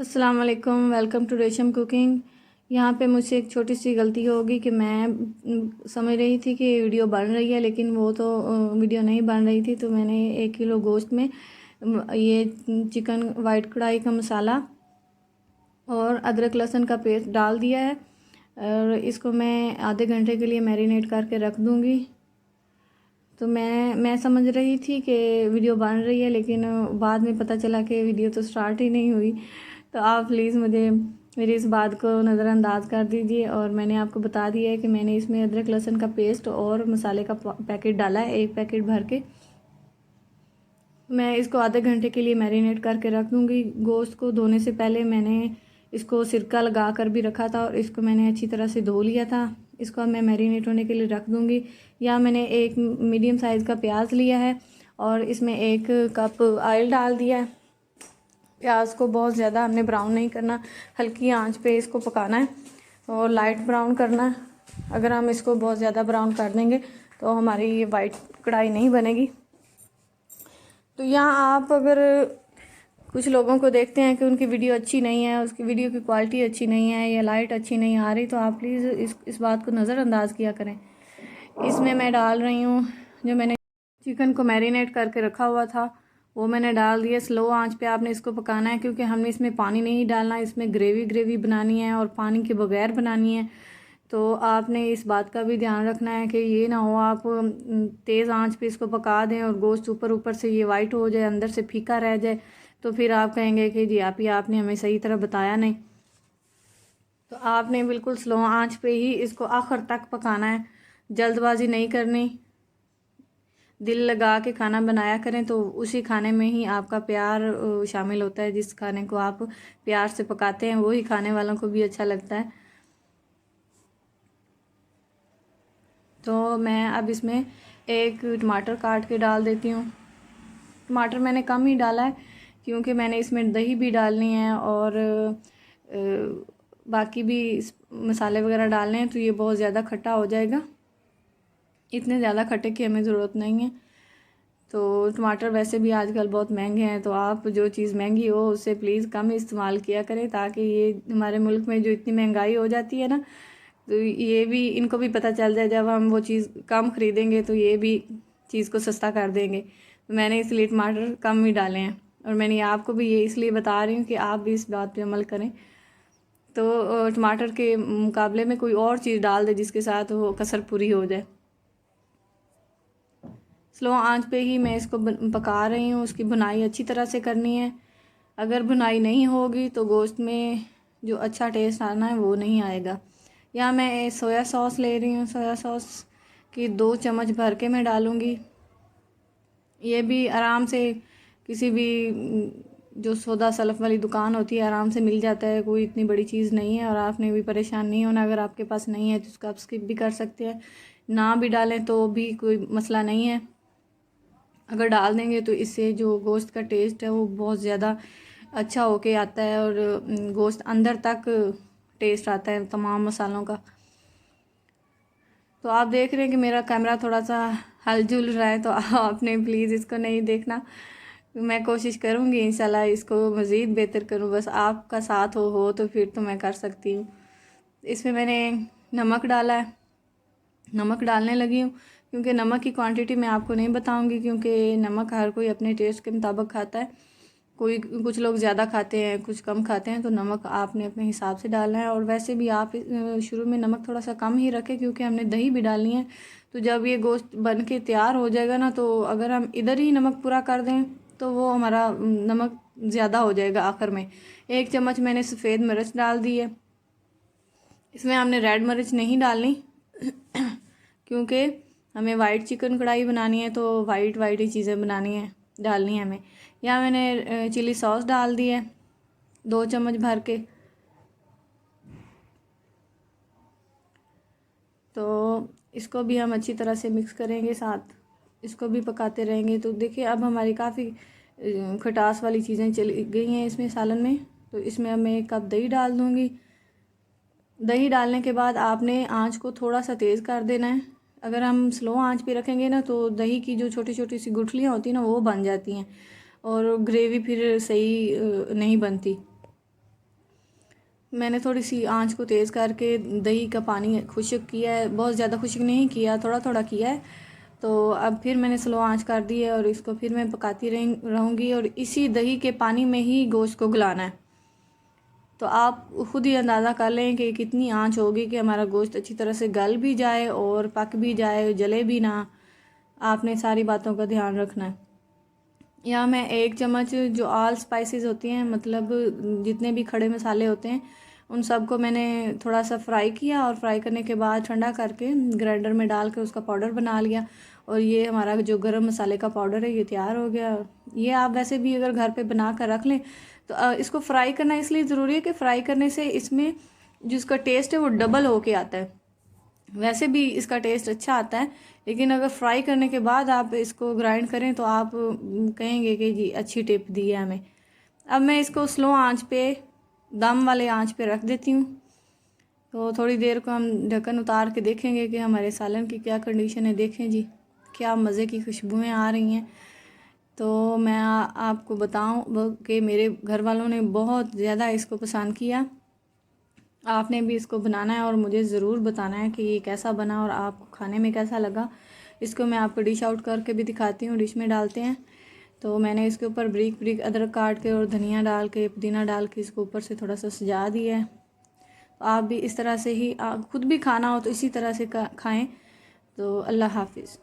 अस्सलाम वालेकुम। Welcome to रेशम कुकिंग। यहाँ पे मुझसे एक छोटी सी गलती होगी कि मैं समझ रही थी कि वीडियो बन रही है, लेकिन वो तो वीडियो नहीं बन रही थी। तो मैंने 1 किलो गोश्त में ये चिकन वाइट कढ़ाई का मसाला और अदरक लहसुन का पेस्ट डाल दिया है और इसको मैं आधे घंटे के लिए मैरिनेट करके रख दूँगी। तो मैं समझ रही थी कि वीडियो बन रही है, लेकिन बाद में पता चला कि वीडियो तो स्टार्ट ही नहीं हुई। तो आप प्लीज़ मुझे मेरी इस बात को नज़रअंदाज कर दीजिए। और मैंने आपको बता दिया है कि मैंने इसमें अदरक लहसुन का पेस्ट और मसाले का पैकेट डाला है, 1 पैकेट भर के। मैं इसको आधे घंटे के लिए मैरिनेट करके रख दूँगी। गोश्त को धोने से पहले मैंने इसको सिरका लगा कर भी रखा था और इसको मैंने अच्छी तरह से धो लिया था। इसको मैं मैरिनेट होने के लिए रख दूँगी। यहाँ मैंने एक मीडियम साइज़ का प्याज लिया है और इसमें 1 कप ऑयल डाल दिया है। प्याज को बहुत ज़्यादा हमने ब्राउन नहीं करना, हल्की आंच पे इसको पकाना है और लाइट ब्राउन करना है। अगर हम इसको बहुत ज़्यादा ब्राउन कर देंगे तो हमारी ये वाइट कढ़ाई नहीं बनेगी। तो यहाँ आप अगर कुछ लोगों को देखते हैं कि उनकी वीडियो अच्छी नहीं है, उसकी वीडियो की क्वालिटी अच्छी नहीं है या लाइट अच्छी नहीं आ रही, तो आप प्लीज़ इस बात को नज़रअंदाज किया करें। इसमें मैं डाल रही हूँ जो मैंने चिकन को मैरिनेट करके रखा हुआ था, वो मैंने डाल दिया। स्लो आंच पे आपने इसको पकाना है क्योंकि हमने इसमें पानी नहीं डालना, इसमें ग्रेवी बनानी है और पानी के बगैर बनानी है। तो आपने इस बात का भी ध्यान रखना है कि ये ना हो आप तेज़ आंच पे इसको पका दें और गोश्त ऊपर से ये वाइट हो जाए, अंदर से फीका रह जाए, तो फिर आप कहेंगे कि जी आपने हमें सही तरह बताया नहीं। तो आपने बिल्कुल स्लो आंच पे ही इसको आखिर तक पकाना है, जल्दबाजी नहीं करनी। दिल लगा के खाना बनाया करें तो उसी खाने में ही आपका प्यार शामिल होता है। जिस खाने को आप प्यार से पकाते हैं वही खाने वालों को भी अच्छा लगता है। तो मैं अब इसमें 1 टमाटर काट के डाल देती हूँ। टमाटर मैंने कम ही डाला है क्योंकि मैंने इसमें दही भी डालनी है और बाकी भी मसाले वगैरह डालने हैं, तो ये बहुत ज़्यादा खट्टा हो जाएगा। इतने ज़्यादा खट्टे की हमें ज़रूरत नहीं है। तो टमाटर वैसे भी आजकल बहुत महंगे हैं, तो आप जो चीज़ महंगी हो उससे प्लीज़ कम इस्तेमाल किया करें, ताकि ये हमारे मुल्क में जो इतनी महंगाई हो जाती है ना, तो ये भी इनको भी पता चल जाए। जब हम वो चीज़ कम ख़रीदेंगे तो ये भी चीज़ को सस्ता कर देंगे। तो मैंने इसलिए टमाटर कम ही डाले हैं और मैंने आपको भी ये इसलिए बता रही हूँ कि आप भी इस बात पर अमल करें। तो टमाटर के मुकाबले में कोई और चीज़ डाल दे जिसके साथ वो कसर पूरी हो जाए। स्लो आंच पे ही मैं इसको पका रही हूँ। उसकी भुनाई अच्छी तरह से करनी है। अगर भुनाई नहीं होगी तो गोश्त में जो अच्छा टेस्ट आना है वो नहीं आएगा। यहाँ मैं सोया सॉस ले रही हूँ। सोया सॉस की 2 चम्मच भर के मैं डालूँगी। ये भी आराम से किसी भी जो सौदा सलफ वाली दुकान होती है आराम से मिल जाता है, कोई इतनी बड़ी चीज़ नहीं है और आपने भी परेशान नहीं होना। अगर आपके पास नहीं है तो उसको आप स्किप भी कर सकते हैं, ना भी डालें तो भी कोई मसला नहीं है। अगर डाल देंगे तो इससे जो गोश्त का टेस्ट है वो बहुत ज़्यादा अच्छा होके आता है और गोश्त अंदर तक टेस्ट आता है तमाम मसालों का। तो आप देख रहे हैं कि मेरा कैमरा थोड़ा सा हल जुल रहा है, तो आपने प्लीज़ इसको नहीं देखना। मैं कोशिश करूँगी इंशाल्लाह इसको मज़ीद बेहतर करूँ, बस आपका साथ हो तो फिर तो मैं कर सकती हूँ। इसमें मैंने नमक डाला है, नमक डालने लगी हूँ क्योंकि नमक की क्वांटिटी मैं आपको नहीं बताऊंगी, क्योंकि नमक हर कोई अपने टेस्ट के मुताबिक खाता है। कुछ लोग ज़्यादा खाते हैं, कुछ कम खाते हैं, तो नमक आपने अपने हिसाब से डालना है। और वैसे भी आप शुरू में नमक थोड़ा सा कम ही रखें क्योंकि हमने दही भी डालनी है। तो जब ये गोश्त बन के तैयार हो जाएगा ना, तो अगर हम इधर ही नमक पूरा कर दें तो वो हमारा नमक ज़्यादा हो जाएगा आखिर में। 1 चम्मच मैंने सफ़ेद मिर्च डाल दी है। इसमें हमने रेड मिर्च नहीं डालनी क्योंकि हमें वाइट चिकन कढ़ाई बनानी है, तो वाइट ही चीज़ें बनानी है, डालनी है हमें। यहाँ मैंने चिली सॉस डाल दी है 2 चम्मच भर के। तो इसको भी हम अच्छी तरह से मिक्स करेंगे, साथ इसको भी पकाते रहेंगे। तो देखिए अब हमारी काफ़ी खटास वाली चीज़ें चली गई हैं इसमें सालन में। तो इसमें अब मैं 1 कप दही डाल दूँगी। दही डालने के बाद आपने आंच को थोड़ा सा तेज़ कर देना है। अगर हम स्लो आंच पे रखेंगे ना तो दही की जो छोटी छोटी सी गुठलियाँ होती हैं ना वो बन जाती हैं और ग्रेवी फिर सही नहीं बनती। मैंने थोड़ी सी आंच को तेज़ करके दही का पानी खुश्क किया है, बहुत ज़्यादा खुश्क नहीं किया, थोड़ा थोड़ा किया है। तो अब फिर मैंने स्लो आंच कर दी है और इसको फिर मैं पकाती रहूँगी और इसी दही के पानी में ही गोश्त को गलाना है। तो आप ख़ुद ही अंदाज़ा कर लें कि कितनी आंच होगी कि हमारा गोश्त अच्छी तरह से गल भी जाए और पक भी जाए, जले भी ना। आपने सारी बातों का ध्यान रखना है। यहाँ मैं 1 चम्मच जो ऑल स्पाइसेस होती हैं, मतलब जितने भी खड़े मसाले होते हैं, उन सब को मैंने थोड़ा सा फ्राई किया और फ्राई करने के बाद ठंडा करके ग्राइंडर में डाल के उसका पाउडर बना लिया। और ये हमारा जो गरम मसाले का पाउडर है ये तैयार हो गया। ये आप वैसे भी अगर घर पे बना कर रख लें तो इसको फ्राई करना इसलिए ज़रूरी है कि फ्राई करने से इसमें जो इसका टेस्ट है वो डबल होके आता है। वैसे भी इसका टेस्ट अच्छा आता है, लेकिन अगर फ्राई करने के बाद आप इसको ग्राइंड करें तो आप कहेंगे कि जी अच्छी टिप दी है हमें। अब मैं इसको स्लो आंच पे, दम वाले आंच पे रख देती हूँ। तो थोड़ी देर को हम ढक्कन उतार के देखेंगे कि हमारे सालन की क्या कंडीशन है। देखें जी क्या मज़े की खुशबुएं आ रही हैं। तो मैं आपको बताऊं कि मेरे घर वालों ने बहुत ज़्यादा इसको पसंद किया। आपने भी इसको बनाना है और मुझे ज़रूर बताना है कि ये कैसा बना और आपको खाने में कैसा लगा। इसको मैं आपको डिश आउट करके भी दिखाती हूँ, डिश में डालते हैं। तो मैंने इसके ऊपर ब्रीक ब्रीक अदरक काट के और धनिया डाल के, पुदीना डाल के इसको ऊपर से थोड़ा सा सजा दिया है। तो आप भी इस तरह से ही, आप खुद भी खाना हो तो इसी तरह से खाएँ। तो अल्लाह हाफिज़।